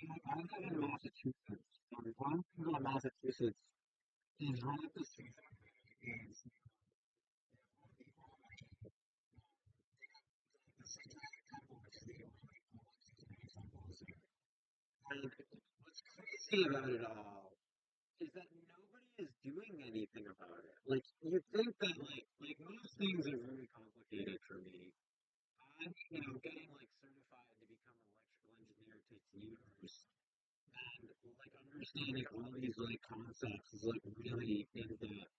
I live in Massachusetts, and one thing about Massachusetts is right up the street is the Satanic Temple, which is the only Satanic temples here. And what's crazy about it all is that nobody is doing anything about it. Like you think that like most things are very complicated for me. I'm getting like certified to become an electrical engineer takes years. And like understanding all these like concepts is like really in depth.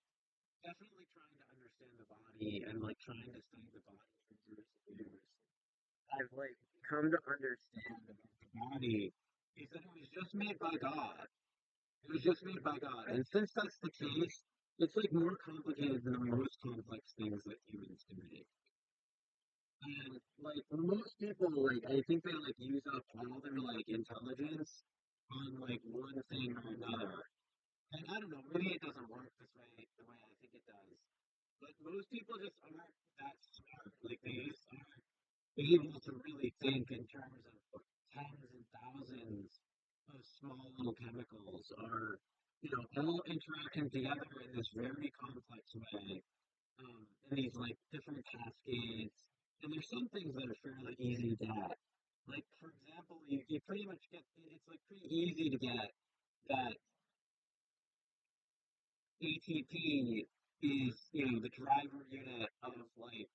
Definitely trying to understand the body and like trying to study the body for years and years. I've like come to understand about the body is that it was just made by God. It was just made by God. And since that's the case, it's like more complicated than the most complex things that humans can make. And like most people, like I think they like use up all their like intelligence on like one thing or another. And I don't know, maybe it doesn't work this way the way I think it does. But most people just aren't that smart. Like they just aren't able to really think in terms of tens and thousands of small little chemicals are, all interacting together in this very complex way, in these like different cascades. And there's some things that are fairly easy to get. Like for example, you pretty much get it's like pretty easy to get that ATP is, the driver unit of like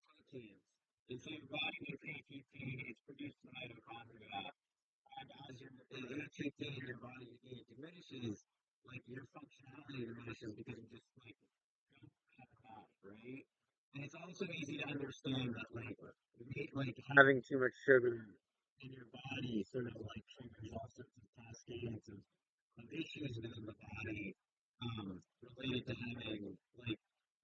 proteins. And so your body makes ATP, it's produced in mitochondria, and as your ATP in your body diminishes, like your functionality diminishes because you just like don't have enough, right? And it's also easy to understand that like having too much sugar in your body sort of like triggers all sorts of cascades of issues within the body, related to having like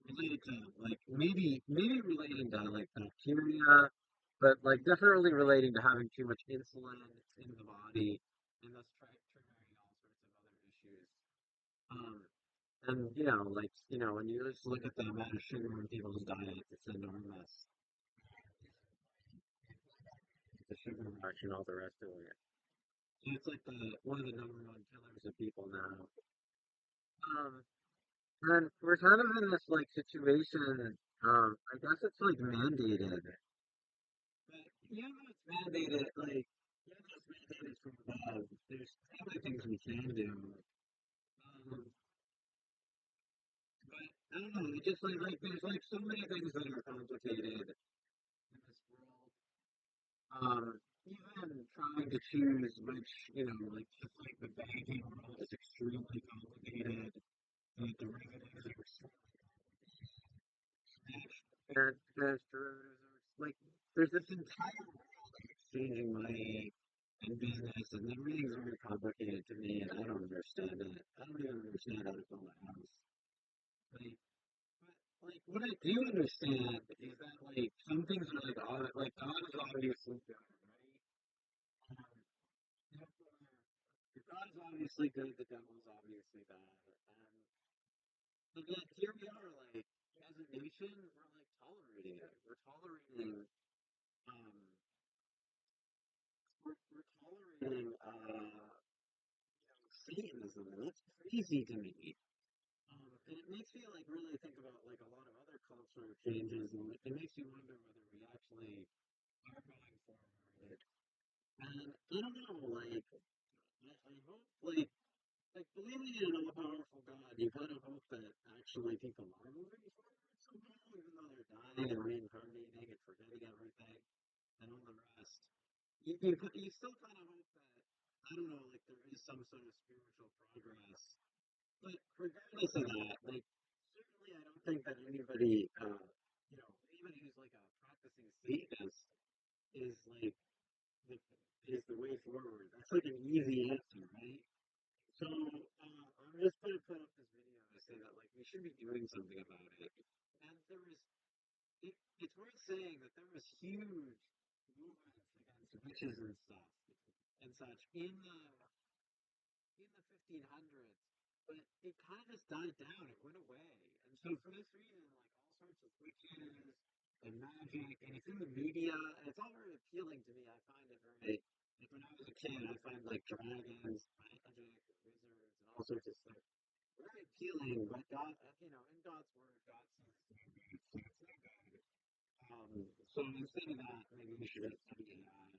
related to like maybe relating to like bacteria, but like definitely relating to having too much insulin in the body, and thus triggering all sorts of other issues. Um, and when you just look at the amount of sugar in people's diet, it's enormous. The sugar rush and all the rest of it. And it's like the one of the number one killers of people now. Um, and we're kind of in this like situation. I guess it's like mandated. But even though it's mandated, like even though it's mandated from above, there's probably things we can do. But I don't know. It just like there's like so many things that are complicated in this world. Even trying to choose which, like just like the banking world is extremely complicated. The derivatives are extremely cash derivatives are like there's this entire world of exchanging money and business, and everything's very complicated to me, and I don't understand it. I don't even understand how to build a house. Like, but like what I do understand is that like some things are like God is obviously good, right? Um, therefore, if God is obviously good, the devil is obviously bad, and yet here we are, like as a nation, we're like tolerating it. We're tolerating um, we're tolerating Satanism, and that's crazy to me. And it makes me like really think about like a lot of other cultural changes, and it makes you wonder whether we actually are going forward. And I don't know, like I hope like believing in an all-powerful God, you kind of hope that actually people are moving forward somehow, even though they're dying and reincarnating and forgetting everything and all the rest. You still kind of hope that I don't know, like there is some sort of spiritual progress. But regardless of that, like certainly I don't think that anybody, anybody who's like a practicing Satanist is like the, is the way forward. That's like an easy answer, right? So I'm just gonna put up this video to say that like we should be doing something about it. And it's worth saying that there was huge movements against witches and stuff and such in the 1500s, but it kind of just died down. It went away, and so for this reason, like all sorts of witches and magic, and it's in the media, and it's all very appealing to me. I find it very like when I was a kid, I find like dragons, magic, wizards, and all sorts of stuff very appealing. But God, in God's word, God says it's no good. So instead of that, maybe we should study AI.